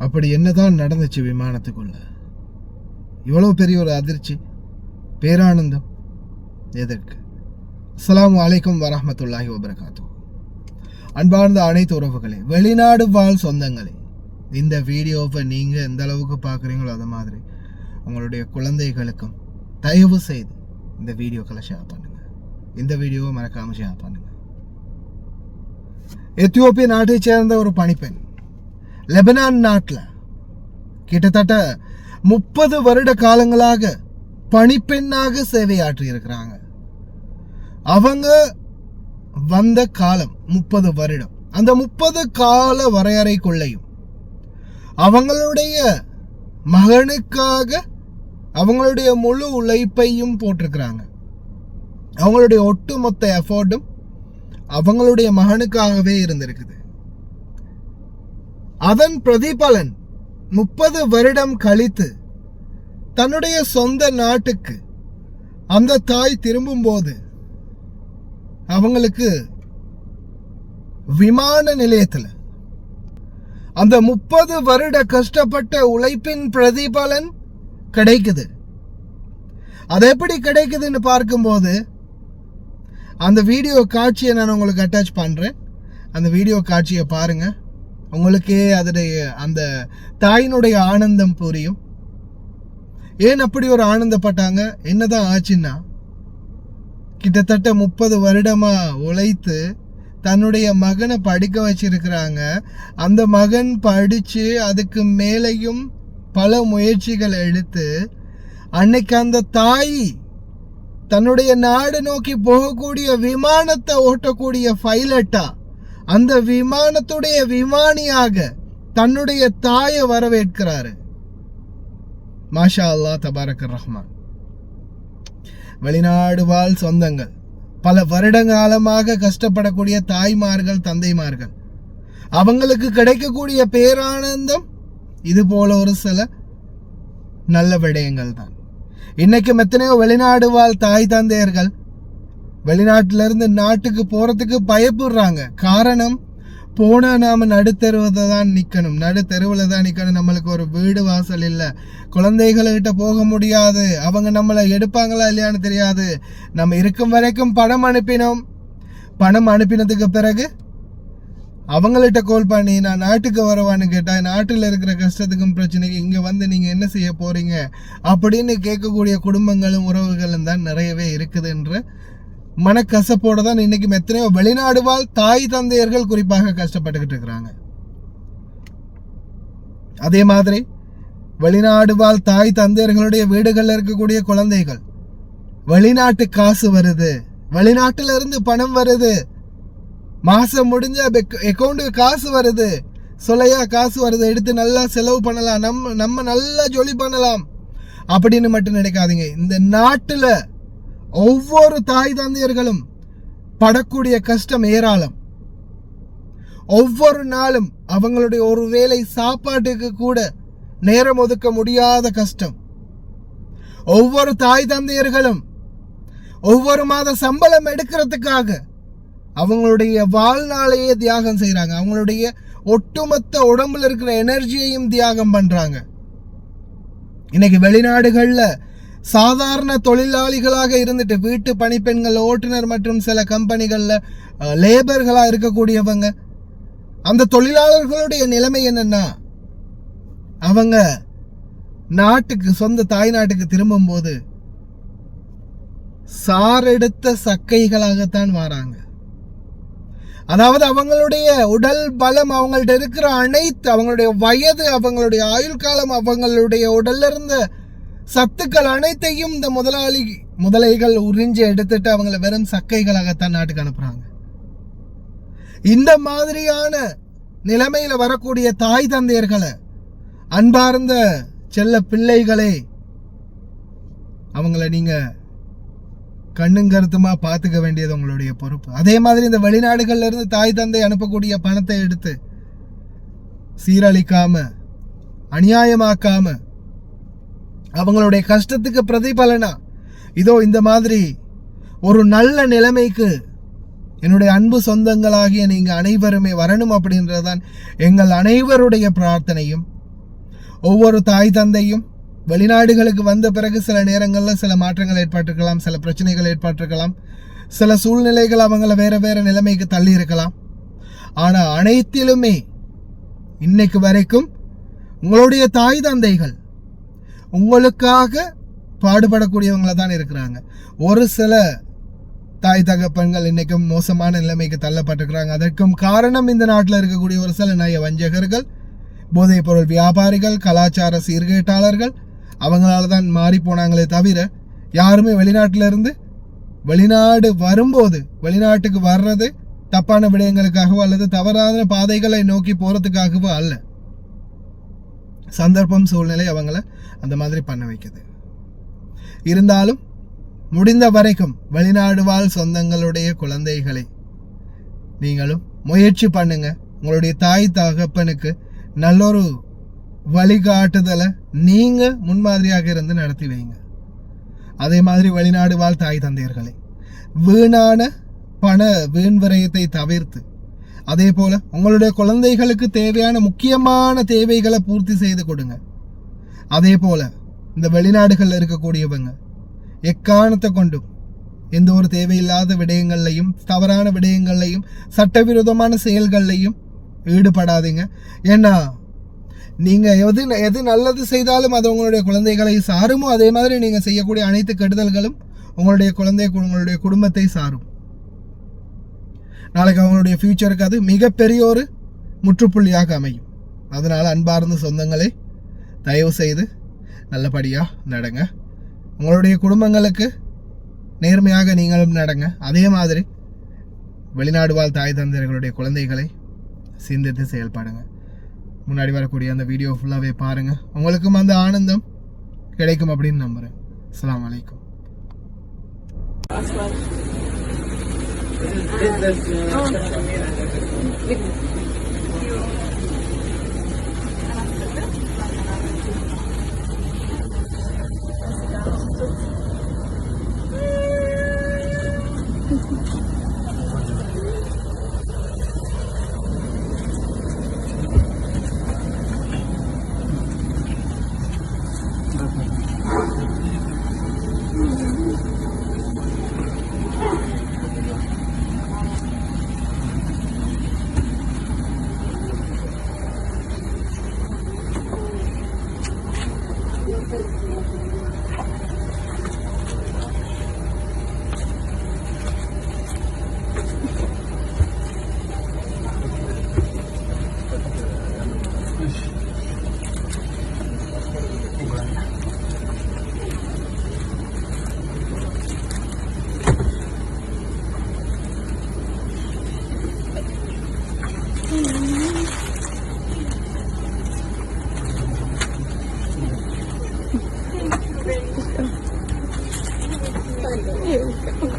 அப்படி என்னதான் நடந்துச்சு விமானத்துக்குள்ள? இவ்வளவு பெரிய ஒரு அதிர்ச்சி, பேரானந்தம் எதற்கு? அஸ்ஸலாமு அலைக்கும் வரஹ்மத்துல்லாஹி வபரகாத்துஹு. அன்பார்ந்த அனைத்து உறவுகளே, வெளிநாடு வாழ் சொந்தங்களே, இந்த வீடியோவை நீங்கள் எந்த அளவுக்கு பார்க்குறீங்களோ அது மாதிரி உங்களுடைய குழந்தைகளுக்கும் தயவு செய்து இந்த வீடியோக்களை ஷேர் பண்ணுங்க. இந்த வீடியோவை மறக்காமல் ஷேர் பண்ணுங்க. எத்தியோப்பிய நாட்டை சேர்ந்த ஒரு பணிப்பெண் லெபனான் நாட்டில் கிட்டத்தட்ட 30 வருட காலங்களாக பணிப்பெண்ணாக சேவையாற்றி இருக்கிறாங்க. அவங்க வந்த காலம் 30 வருடம். அந்த 30 கால வரையறைக்குள்ளையும் அவங்களுடைய மகனுக்காக அவங்களுடைய முழு உழைப்பையும் போட்டிருக்கிறாங்க. அவங்களுடைய ஒட்டுமொத்த எஃபோர்டும் அவங்களுடைய மகனுக்காகவே இருந்திருக்குது. அதன் பிரதிபலன் 30 வருடம் கழித்து தன்னுடைய சொந்த நாட்டுக்கு அந்த தாய் திரும்பும் போது அவங்களுக்கு விமான நிலையத்தில் அந்த 30 வருட கஷ்டப்பட்ட உழைப்பின் பிரதிபலன் கிடைக்குது. அது எப்படி கிடைக்குதுன்னு பார்க்கும்போது அந்த வீடியோ காட்சியை நான் உங்களுக்கு அட்டாச் பண்றேன். அந்த வீடியோ காட்சியை பாருங்க, உங்களுக்கே அதோடைய அந்த தாயினுடைய ஆனந்தம் புரியும். ஏன் அப்படி ஒரு ஆனந்தப்பட்டாங்க, என்னதான் ஆச்சுன்னா, கிட்டத்தட்ட 30 வருடமா உழைத்து தன்னுடைய மகனை படிக்க வச்சிருக்கிறாங்க. அந்த மகன் படிச்சு அதுக்கு மேலையும் பல முயற்சிகள் எடுத்து அன்னைக்கு அந்த தாய் தன்னுடைய நாடு நோக்கி போகக்கூடிய விமானத்தை ஓட்டக்கூடிய பைலட்டா, அந்த விமானத்துடைய விமானியாக தன்னுடைய தாயை வரவேற்கிறாரு. மாஷா அல்லாஹ், தபாரக் ரஹ்மான். வெளிநாடு வாழ் சொந்தங்கள், பல வருடங்காலமாக கஷ்டப்படக்கூடிய தாய்மார்கள், தந்தைமார்கள், அவங்களுக்கு கிடைக்கக்கூடிய பேரானந்தம் இது போல ஒரு சில நல்ல விடயங்கள் தான். இன்னைக்கும் எத்தனையோ வெளிநாடு வாழ் தாய் தந்தையர்கள் வெளிநாட்டிலிருந்து நாட்டுக்கு போறதுக்கு பயப்படுறாங்க. காரணம், போனா நாம நடுத்தெருவில் தான் நிக்கணும், நடுத்தெருவில் தான் நிக்கணும், நம்மளுக்கு ஒரு வீடு வாசல் இல்லை, குழந்தைகள்கிட்ட போக முடியாது, அவங்க நம்மளை எடுப்பாங்களா இல்லையான்னு தெரியாது. நம்ம இருக்கும் வரைக்கும் பணம் அனுப்பினோம், பணம் அனுப்பினதுக்கு பிறகு அவங்கள்ட்ட கால் பண்ணி நான் நாட்டுக்கு வரவான்னு கேட்டா, நாட்டில் இருக்கிற கஷ்டத்துக்கும் பிரச்சனைக்கு இங்க வந்து நீங்க என்ன செய்ய போறீங்க அப்படின்னு கேட்கக்கூடிய குடும்பங்களும் உறவுகளும் தான் நிறையவே இருக்குதுன்ற மனக்கசப்போட தான் இன்னைக்கு எத்தனையோ வெளிநாடு வாழ் தாய் தந்தையர்கள் குறிப்பாக கஷ்டப்பட்டுக்கிட்டு இருக்கிறாங்க. அதே மாதிரி வெளிநாடு வாழ் தாய் தந்தையர்களுடைய வீடுகளில் இருக்கக்கூடிய குழந்தைகள், வெளிநாட்டு காசு வருது, வெளிநாட்டுல இருந்து பணம் வருது, மாசம் முடிஞ்ச அக்கௌண்ட்டுக்கு காசு வருது, சொல்லையா காசு வருது, எடுத்து நல்லா செலவு பண்ணலாம், நம்ம நல்லா ஜொலி பண்ணலாம் அப்படின்னு மட்டும் நினைக்காதீங்க. இந்த நாட்டுல ஒவ்வொரு தாய் தந்தையர்களும் படக்கூடிய கஷ்டம் ஏராளம். ஒவ்வொரு நாளும் அவங்களுடைய ஒரு வேளை சாப்பாட்டுக்கு கூட நேரம் ஒதுக்க முடியாத கஷ்டம். ஒவ்வொரு தாய் தந்தையர்களும் ஒவ்வொரு மாத சம்பளம் எடுக்கிறதுக்காக அவங்களுடைய வாழ்நாளையே தியாகம் செய்யறாங்க. அவங்களுடைய ஒட்டுமொத்த உடம்புல இருக்கிற எனர்ஜியையும் தியாகம் பண்றாங்க. இன்னைக்கு வெளிநாடுகள்ல சாதாரண தொழிலாளிகளாக இருந்துட்டு வீட்டு பணிப்பெண்கள், ஓட்டுநர் மற்றும் சில கம்பெனிகள்ல லேபர்களா இருக்கக்கூடியவங்க, அந்த தொழிலாளர்களுடைய நிலைமை என்னன்னா, அவங்க நாட்டுக்கு, சொந்த தாய் நாட்டுக்கு திரும்பும் போது சாரெடுத்த சக்கைகளாகத்தான் வராங்க. அதாவது அவங்களுடைய உடல் பலம், அவங்கள்ட்ட இருக்கிற அனைத்து, அவங்களுடைய வயது, அவங்களுடைய ஆயுள் காலம், அவங்களுடைய உடல்ல இருந்த சத்துக்கள் அனைத்தையும் இந்த முதலைகள் உறிஞ்சி எடுத்துட்டு அவங்கள வெறும் சக்கைகளாகத்தான் நாட்டுக்கு அனுப்புறாங்க. இந்த மாதிரியான நிலைமையில வரக்கூடிய தாய் தந்தையர்களை, அன்பார்ந்த செல்ல பிள்ளைகளே, அவங்கள நீங்க கண்ணும் கருத்துமா பார்த்துக்க வேண்டியது உங்களுடைய பொறுப்பு. அதே மாதிரி இந்த வெளிநாடுகள்ல இருந்து தாய் தந்தை அனுப்பக்கூடிய பணத்தை எடுத்து சீரழிக்காம, அநியாயமாக்காம, அவங்களுடைய கஷ்டத்துக்கு பிரதிபலனா இதோ இந்த மாதிரி ஒரு நல்ல நிலைமைக்கு என்னுடைய அன்பு சொந்தங்களாகிய நீங்க அனைவருமே வரணும் அப்படின்றதுதான் எங்கள் அனைவருடைய பிரார்த்தனையும். ஒவ்வொரு தாய் தந்தையும் வெளிநாடுகளுக்கு வந்த பிறகு சில நேரங்களில் சில மாற்றங்கள் ஏற்பட்டிருக்கலாம், சில பிரச்சனைகள் ஏற்பட்டிருக்கலாம், சில சூழ்நிலைகள் அவங்கள வேற வேற நிலைமைக்கு தள்ளி இருக்கலாம். ஆனா அனைத்திலுமே இன்னைக்கு வரைக்கும் உங்களுடைய தாய் தந்தைகள் உங்களுக்காக பாடுபடக்கூடியவங்கள தான் இருக்கிறாங்க. ஒரு சில தாய் தகப்பன்கள் இன்னைக்கும் மோசமான நிலைமைக்கு தள்ளப்பட்டிருக்கிறாங்க. அதற்கும் காரணம் இந்த நாட்டில் இருக்கக்கூடிய ஒரு சில நய வஞ்சகர்கள், போதைப் பொருள் வியாபாரிகள், கலாச்சார சீர்கேட்டாளர்கள், அவங்களால தான் மாறி போனாங்களே தவிர யாருமே வெளிநாட்டிலிருந்து வெளிநாடு வரும்போது வெளிநாட்டுக்கு வர்றது தப்பான விடயங்களுக்காகவோ அல்லது தவறான பாதைகளை நோக்கி போறதுக்காகவோ அல்ல. சந்தர்ப்பம் சூழ்நிலை அவங்கள அந்த மாதிரி பண்ண வைக்குது. இருந்தாலும் முடிந்த வரைக்கும் வெளிநாடு வாழ் சொந்தங்களுடைய குழந்தைகளை நீங்களும் முயற்சி பண்ணுங்க. உங்களுடைய தாய் தகப்பனுக்கு நல்லொரு வழிகாட்டுதலை நீங்க முன்மாதிரியாக இருந்து நடத்தி வைங்க. அதே மாதிரி வெளிநாடு வாழ் தாய் தந்தையர்களை வீணான பண வீண் விரயத்தை தவிர்த்து, அதே போல உங்களுடைய குழந்தைகளுக்கு தேவையான முக்கியமான தேவைகளை பூர்த்தி செய்து கொடுங்க. அதே போல இந்த வெளிநாடுகளில் இருக்கக்கூடியவங்க எக்காரணத்தை கொண்டும் எந்த ஒரு தேவையில்லாத விடயங்கள்லையும் தவறான விடயங்கள்லையும் சட்டவிரோதமான செயல்கள்லையும் ஈடுபடாதீங்க. ஏன்னா நீங்க எது நல்லது செய்தாலும் அது உங்களுடைய குழந்தைகளை சாருமோ, அதே மாதிரி நீங்க செய்யக்கூடிய அனைத்து கெடுதல்களும் உங்களுடைய குடும்பத்தை சாரும். நாளைக்கு அவங்களுடைய ஃபியூச்சருக்கு அது மிகப்பெரிய ஒரு முற்றுப்புள்ளியாக அமையும். அதனால அன்பார்ந்த சொந்தங்களே, தயவு செய்து நல்லபடியாக நடங்க. உங்களுடைய குடும்பங்களுக்கு நேர்மையாக நீங்களும் நடங்க. அதே மாதிரி வெளிநாடு வாழ் தாய் தந்தையர்களுடைய குழந்தைகளை சிந்தித்து செயல்படுங்க. முன்னாடி வரக்கூடிய அந்த வீடியோ ஃபுல்லாகவே பாருங்கள். உங்களுக்கும் அந்த ஆனந்தம் கிடைக்கும் அப்படின்னு நம்புகிறேன். அஸ்ஸலாமு அலைக்கும். Here we go.